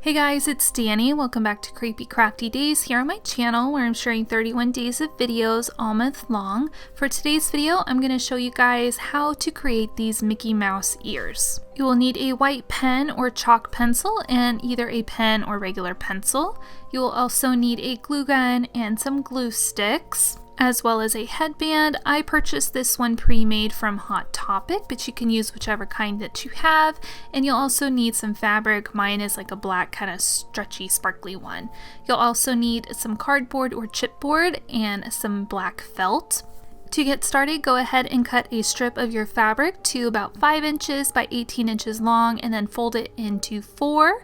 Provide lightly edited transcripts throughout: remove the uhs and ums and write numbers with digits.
Hey guys, it's Danny. Welcome back to Creepy Crafty Days here on my channel where I'm sharing 31 days of videos all month long. For today's video, I'm going to show you guys how to create these Mickey Mouse ears. You will need a white pen or chalk pencil and either a pen or regular pencil. You will also need a glue gun and some glue sticks, as well as a headband. I purchased this one pre-made from Hot Topic, but you can use whichever kind that you have. And you'll also need some fabric. Mine is like a black kind of stretchy, sparkly one. You'll also need some cardboard or chipboard and some black felt. To get started, go ahead and cut a strip of your fabric to about 5 inches by 18 inches long and then fold it into 4.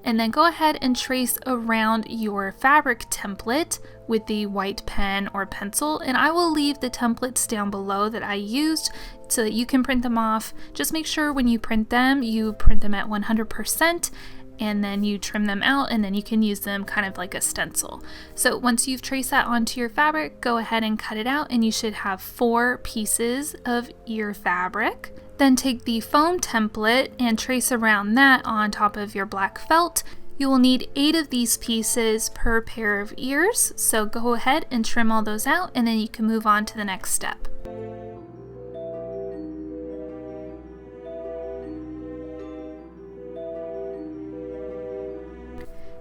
And then go ahead and trace around your fabric template with the white pen or pencil. And I will leave the templates down below that I used so that you can print them off. Just make sure when you print them at 100%. And then you trim them out and then you can use them kind of like a stencil. So once you've traced that onto your fabric, go ahead and cut it out and you should have 4 pieces of ear fabric. Then take the foam template and trace around that on top of your black felt. You will need 8 of these pieces per pair of ears. So go ahead and trim all those out and then you can move on to the next step.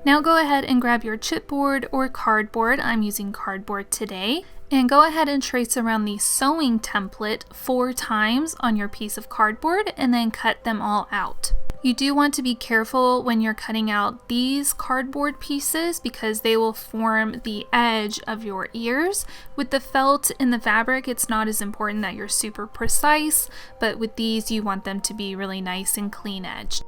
Now go ahead and grab your chipboard or cardboard. I'm using cardboard today. And go ahead and trace around the sewing template 4 times on your piece of cardboard and then cut them all out. You do want to be careful when you're cutting out these cardboard pieces because they will form the edge of your ears. With the felt and the fabric, it's not as important that you're super precise, but with these you want them to be really nice and clean edged.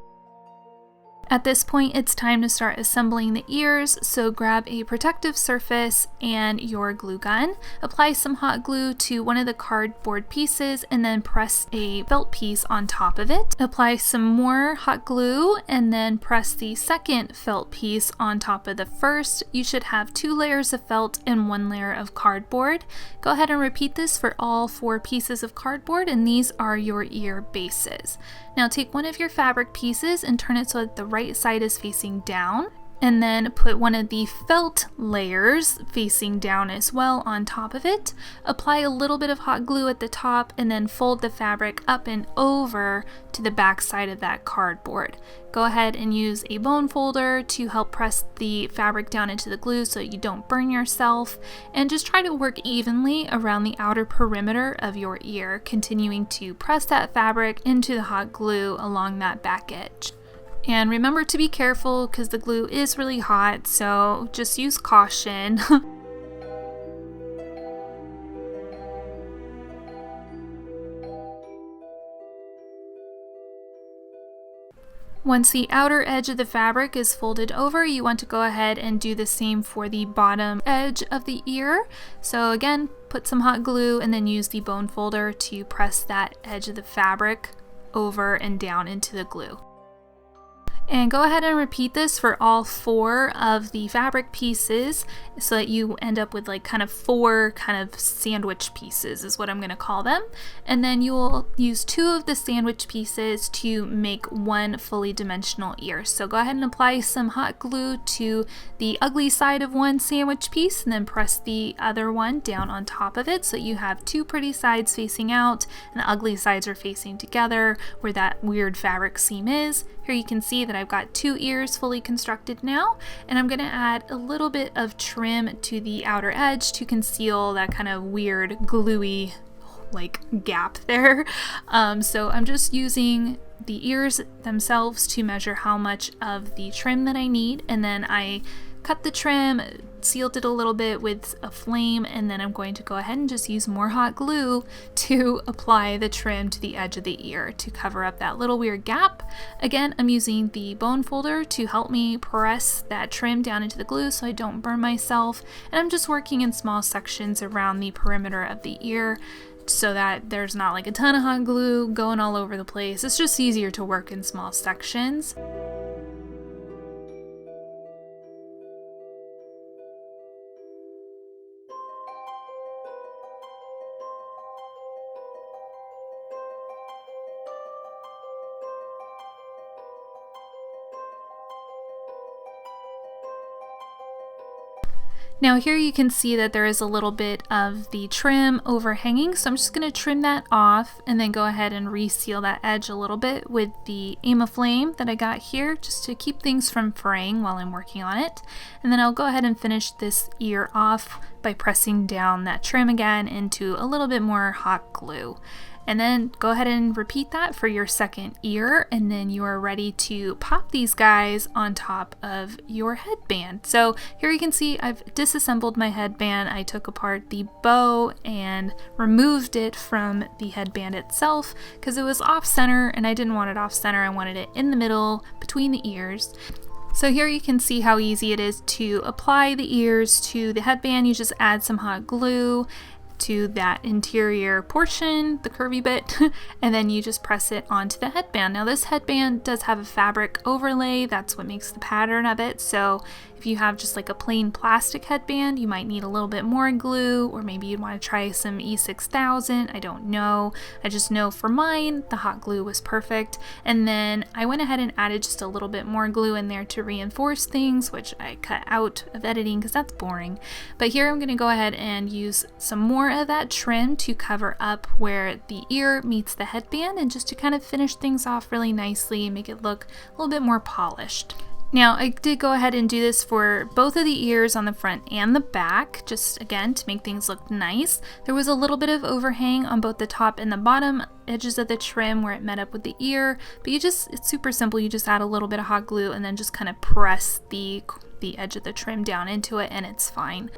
At this point, it's time to start assembling the ears, so grab a protective surface and your glue gun. Apply some hot glue to one of the cardboard pieces and then press a felt piece on top of it. Apply some more hot glue and then press the second felt piece on top of the first. You should have 2 layers of felt and 1 layer of cardboard. Go ahead and repeat this for all 4 pieces of cardboard, and these are your ear bases. Now take one of your fabric pieces and turn it so that the right side is facing down, and then put one of the felt layers facing down as well on top of it. Apply a little bit of hot glue at the top and then fold the fabric up and over to the back side of that cardboard. Go ahead and use a bone folder to help press the fabric down into the glue so you don't burn yourself, and just try to work evenly around the outer perimeter of your ear, continuing to press that fabric into the hot glue along that back edge. And remember to be careful because the glue is really hot, so just use caution. Once the outer edge of the fabric is folded over, you want to go ahead and do the same for the bottom edge of the ear. So again, put some hot glue and then use the bone folder to press that edge of the fabric over and down into the glue. And go ahead and repeat this for all 4 of the fabric pieces so that you end up with like kind of 4 kind of sandwich pieces is what I'm going to call them. And then you will use 2 of the sandwich pieces to make 1 fully dimensional ear. So go ahead and apply some hot glue to the ugly side of one sandwich piece and then press the other one down on top of it so you have 2 pretty sides facing out and the ugly sides are facing together where that weird fabric seam is. Here you can see that I've got 2 ears fully constructed now, and I'm going to add a little bit of trim to the outer edge to conceal that kind of weird gluey like gap there. So I'm just using the ears themselves to measure how much of the trim that I need, and then I cut the trim, sealed it a little bit with a flame, and then I'm going to go ahead and just use more hot glue to apply the trim to the edge of the ear to cover up that little weird gap. Again, I'm using the bone folder to help me press that trim down into the glue so I don't burn myself, and I'm just working in small sections around the perimeter of the ear so that there's not like a ton of hot glue going all over the place. It's just easier to work in small sections. Now here you can see that there is a little bit of the trim overhanging, so I'm just going to trim that off and then go ahead and reseal that edge a little bit with the Aim of Flame that I got here just to keep things from fraying while I'm working on it. And then I'll go ahead and finish this ear off by pressing down that trim again into a little bit more hot glue. And then go ahead and repeat that for your second ear, and then you are ready to pop these guys on top of your headband. So here you can see I've disassembled my headband. I took apart the bow and removed it from the headband itself because it was off center and I didn't want it off center. I wanted it in the middle between the ears. So here you can see how easy it is to apply the ears to the headband. You just add some hot glue to that interior portion, the curvy bit, and then you just press it onto the headband. Now this headband does have a fabric overlay, that's what makes the pattern of it. So if you have just like a plain plastic headband, you might need a little bit more glue, or maybe you'd want to try some E6000, I don't know. I just know for mine, the hot glue was perfect. And then I went ahead and added just a little bit more glue in there to reinforce things, which I cut out of editing because that's boring. But here I'm going to go ahead and use some more of that trim to cover up where the ear meets the headband, and just to kind of finish things off really nicely and make it look a little bit more polished. Now I did go ahead and do this for both of the ears on the front and the back, just again to make things look nice. There was a little bit of overhang on both the top and the bottom edges of the trim where it met up with the ear, but it's super simple. You just add a little bit of hot glue and then just kind of press the edge of the trim down into it and it's fine.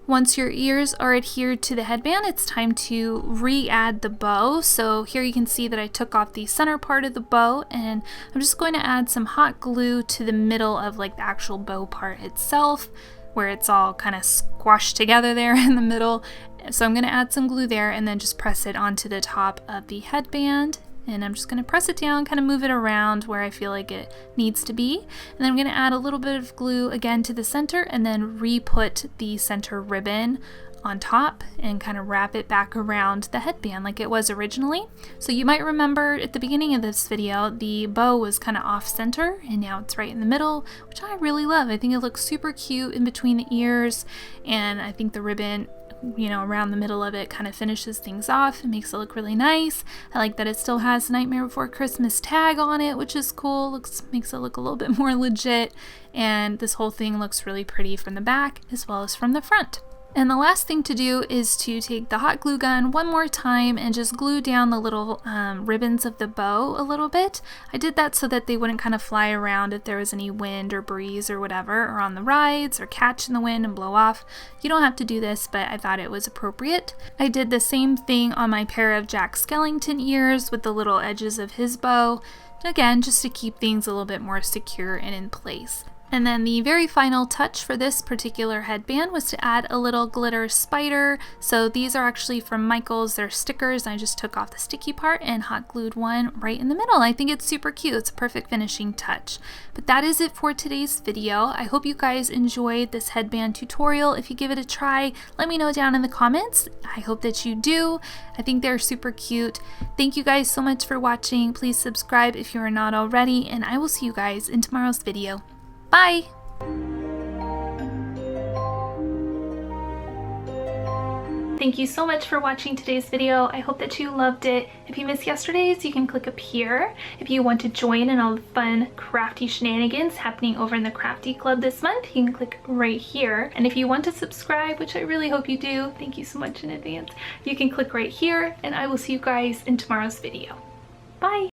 Once your ears are adhered to the headband, it's time to re-add the bow. So here you can see that I took off the center part of the bow, and I'm just going to add some hot glue to the middle of like the actual bow part itself, where it's all kind of squashed together there in the middle. So I'm going to add some glue there and then just press it onto the top of the headband. And I'm just going to press it down, kind of move it around where I feel like it needs to be. And then I'm going to add a little bit of glue again to the center and then re-put the center ribbon on top and kind of wrap it back around the headband like it was originally. So you might remember at the beginning of this video, the bow was kind of off center and now it's right in the middle, which I really love. I think it looks super cute in between the ears, and I think the ribbon, you know, around the middle of it kind of finishes things off and makes it look really nice. I like that it still has Nightmare Before Christmas tag on it, which is cool. Makes it look a little bit more legit, and this whole thing looks really pretty from the back as well as from the front. And the last thing to do is to take the hot glue gun one more time and just glue down the little ribbons of the bow a little bit. I did that so that they wouldn't kind of fly around if there was any wind or breeze or whatever, or on the rides, or catch in the wind and blow off. You don't have to do this, but I thought it was appropriate. I did the same thing on my pair of Jack Skellington ears with the little edges of his bow, again just to keep things a little bit more secure and in place. And then the very final touch for this particular headband was to add a little glitter spider. So these are actually from Michaels. They're stickers. I just took off the sticky part and hot glued one right in the middle. I think it's super cute. It's a perfect finishing touch. But that is it for today's video. I hope you guys enjoyed this headband tutorial. If you give it a try, let me know down in the comments. I hope that you do. I think they're super cute. Thank you guys so much for watching. Please subscribe if you are not already, and I will see you guys in tomorrow's video. Bye! Thank you so much for watching today's video. I hope that you loved it. If you missed yesterday's, you can click up here. If you want to join in all the fun crafty shenanigans happening over in the Crafty Club this month, you can click right here. And if you want to subscribe, which I really hope you do, thank you so much in advance, you can click right here, and I will see you guys in tomorrow's video. Bye!